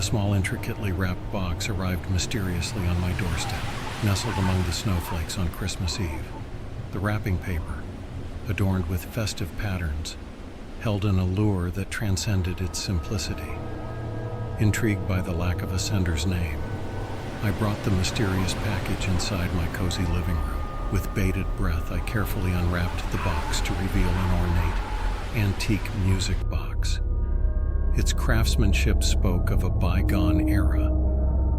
A small, intricately wrapped box arrived mysteriously on my doorstep, nestled among the snowflakes on Christmas Eve. The wrapping paper, adorned with festive patterns, held an allure that transcended its simplicity. Intrigued by the lack of a sender's name, I brought the mysterious package inside my cozy living room. With bated breath, I carefully unwrapped the box to reveal an ornate, antique music box. Its craftsmanship spoke of a bygone era,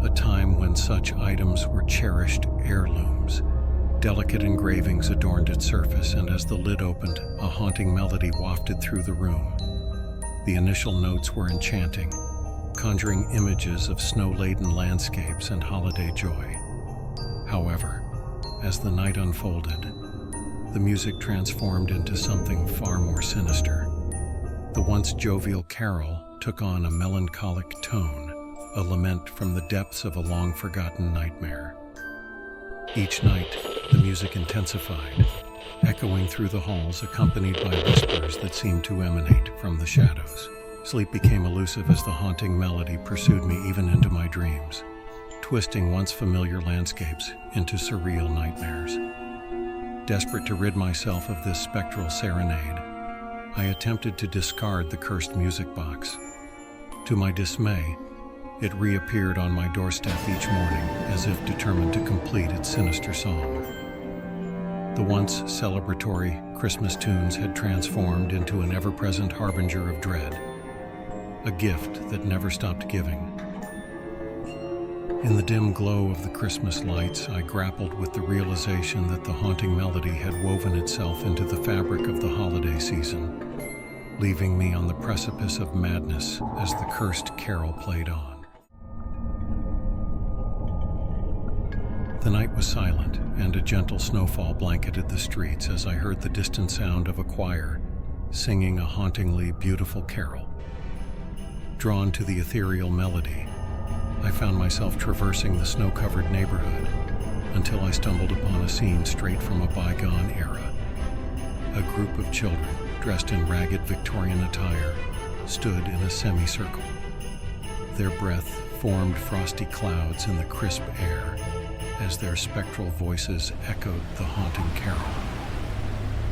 a time when such items were cherished heirlooms. Delicate engravings adorned its surface, and as the lid opened, a haunting melody wafted through the room. The initial notes were enchanting, conjuring images of snow-laden landscapes and holiday joy. However, as the night unfolded, the music transformed into something far more sinister. The once jovial carol took on a melancholic tone, a lament from the depths of a long-forgotten nightmare. Each night, the music intensified, echoing through the halls, accompanied by whispers that seemed to emanate from the shadows. Sleep became elusive as the haunting melody pursued me even into my dreams, twisting once familiar landscapes into surreal nightmares. Desperate to rid myself of this spectral serenade, I attempted to discard the cursed music box. To my dismay, it reappeared on my doorstep each morning, as if determined to complete its sinister song. The once celebratory Christmas tunes had transformed into an ever-present harbinger of dread, a gift that never stopped giving. In the dim glow of the Christmas lights, I grappled with the realization that the haunting melody had woven itself into the fabric of the holiday season, leaving me on the precipice of madness as the cursed carol played on. The night was silent, and a gentle snowfall blanketed the streets as I heard the distant sound of a choir singing a hauntingly beautiful carol. Drawn to the ethereal melody, I found myself traversing the snow-covered neighborhood until I stumbled upon a scene straight from a bygone era. A group of children, dressed in ragged Victorian attire, stood in a semicircle. Their breath formed frosty clouds in the crisp air as their spectral voices echoed the haunting carol.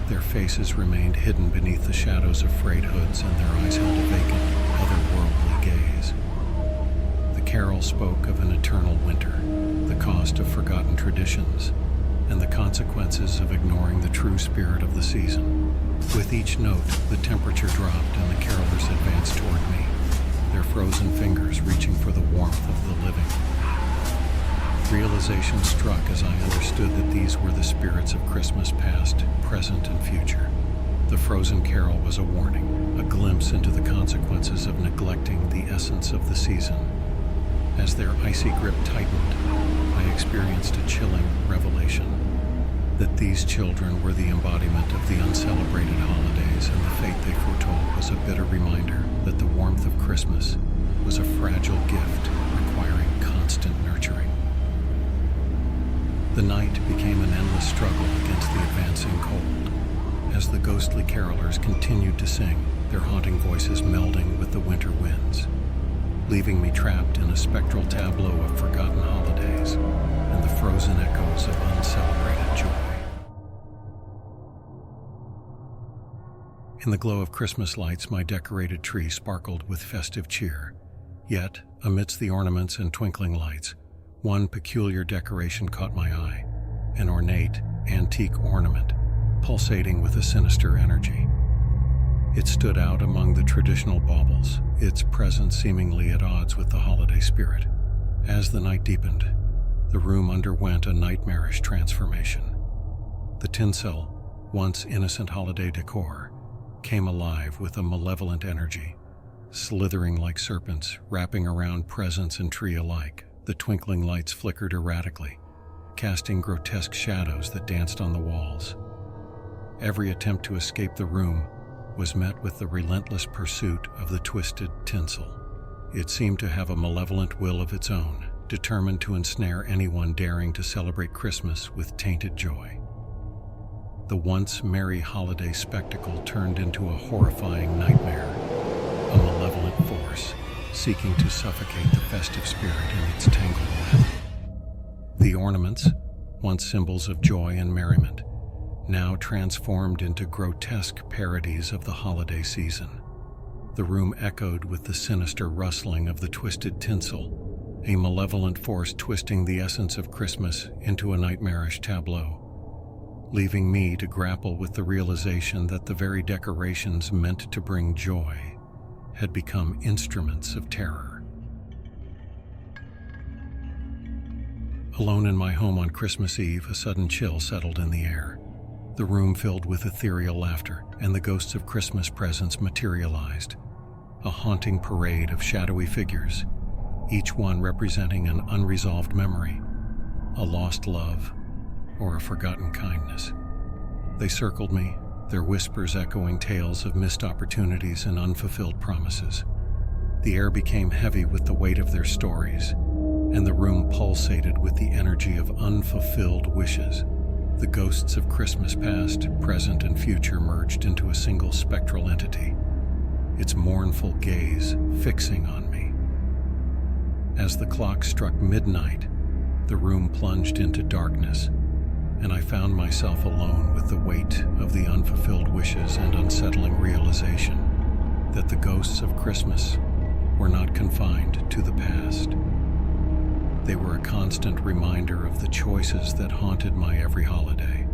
Their faces remained hidden beneath the shadows of frayed hoods, and their eyes held a vacant, otherworldly gaze. The carol spoke of an eternal winter, the cost of forgotten traditions, and the consequences of ignoring the true spirit of the season. With each note, the temperature dropped and the carolers advanced toward me, their frozen fingers reaching for the warmth of the living. Realization struck as I understood that these were the spirits of Christmas past, present, and future. The frozen carol was a warning, a glimpse into the consequences of neglecting the essence of the season. As their icy grip tightened, I experienced a chilling revelation that these children were the embodiment of the uncelebrated holidays, and the fate they foretold was a bitter reminder that the warmth of Christmas was a fragile gift requiring constant nurturing. The night became an endless struggle against the advancing cold, as the ghostly carolers continued to sing, their haunting voices melding with the winter winds, leaving me trapped in a spectral tableau of forgotten holidays and the frozen echoes of uncelebrated joy. In the glow of Christmas lights, my decorated tree sparkled with festive cheer. Yet, amidst the ornaments and twinkling lights, one peculiar decoration caught my eye, an ornate, antique ornament, pulsating with a sinister energy. It stood out among the traditional baubles, its presence seemingly at odds with the holiday spirit. As the night deepened, the room underwent a nightmarish transformation. The tinsel, once innocent holiday decor, came alive with a malevolent energy, slithering like serpents, wrapping around presents and tree alike. The twinkling lights flickered erratically, casting grotesque shadows that danced on the walls. Every attempt to escape the room was met with the relentless pursuit of the twisted tinsel. It seemed to have a malevolent will of its own, determined to ensnare anyone daring to celebrate Christmas with tainted joy. The once merry holiday spectacle turned into a horrifying nightmare, a malevolent force seeking to suffocate the festive spirit in its tangled web. The ornaments, once symbols of joy and merriment, now transformed into grotesque parodies of the holiday season. The room echoed with the sinister rustling of the twisted tinsel, a malevolent force twisting the essence of Christmas into a nightmarish tableau, leaving me to grapple with the realization that the very decorations meant to bring joy had become instruments of terror. Alone in my home on Christmas Eve, a sudden chill settled in the air. The room filled with ethereal laughter, and the ghosts of Christmas presents materialized. A haunting parade of shadowy figures, each one representing an unresolved memory, a lost love, or a forgotten kindness. They circled me, their whispers echoing tales of missed opportunities and unfulfilled promises. The air became heavy with the weight of their stories, and the room pulsated with the energy of unfulfilled wishes. The ghosts of Christmas past, present, and future merged into a single spectral entity, its mournful gaze fixing on me. As the clock struck midnight, the room plunged into darkness, and I found myself alone with the weight of the unfulfilled wishes and unsettling realization that the ghosts of Christmas were not confined to the past. They were a constant reminder of the choices that haunted my every holiday,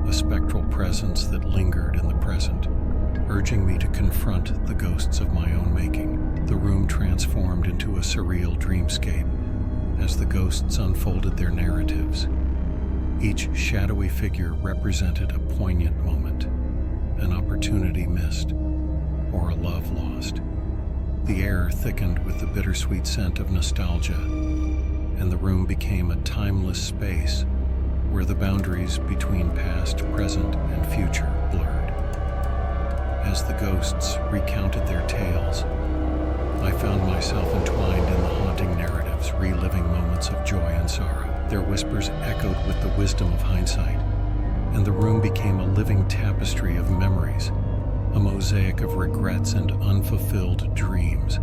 a spectral presence that lingered in the present, urging me to confront the ghosts of my own making. The room transformed into a surreal dreamscape as the ghosts unfolded their narratives. Each shadowy figure represented a poignant moment, an opportunity missed, or a love lost. The air thickened with the bittersweet scent of nostalgia, and the room became a timeless space where the boundaries between past, present, and future blurred. As the ghosts recounted their tales, I found myself entwined in the haunting narratives, reliving moments of joy and sorrow. Their whispers echoed with the wisdom of hindsight, and the room became a living tapestry of memories, a mosaic of regrets and unfulfilled dreams.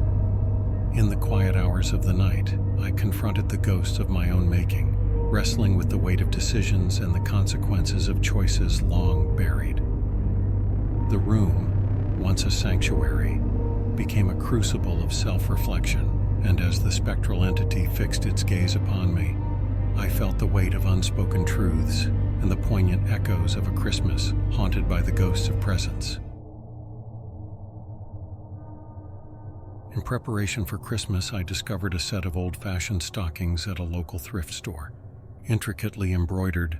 In the quiet hours of the night, I confronted the ghosts of my own making, wrestling with the weight of decisions and the consequences of choices long buried. The room, once a sanctuary, became a crucible of self-reflection, and as the spectral entity fixed its gaze upon me, I felt the weight of unspoken truths and the poignant echoes of a Christmas haunted by the ghosts of presents. In preparation for Christmas, I discovered a set of old-fashioned stockings at a local thrift store. Intricately embroidered,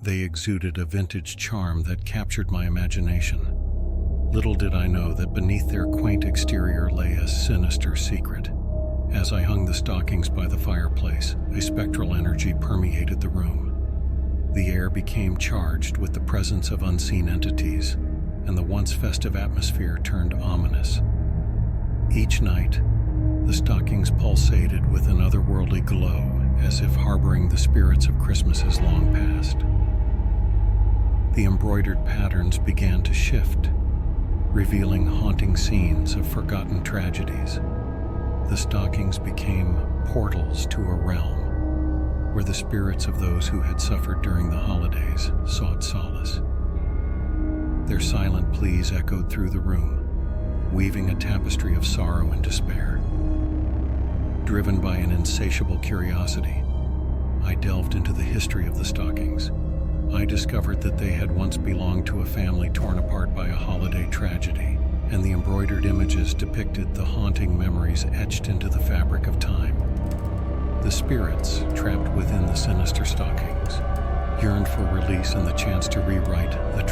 they exuded a vintage charm that captured my imagination. Little did I know that beneath their quaint exterior lay a sinister secret. As I hung the stockings by the fireplace, a spectral energy permeated the room. The air became charged with the presence of unseen entities, and the once festive atmosphere turned ominous. Each night, the stockings pulsated with an otherworldly glow, as if harboring the spirits of Christmases long past. The embroidered patterns began to shift, revealing haunting scenes of forgotten tragedies. The stockings became portals to a realm where the spirits of those who had suffered during the holidays sought solace. Their silent pleas echoed through the room, weaving a tapestry of sorrow and despair. Driven by an insatiable curiosity, I delved into the history of the stockings. I discovered that they had once belonged to a family torn apart by a holiday tragedy, and the embroidered images depicted the haunting memories etched into the fabric of time. The spirits, trapped within the sinister stockings, yearned for release and the chance to rewrite the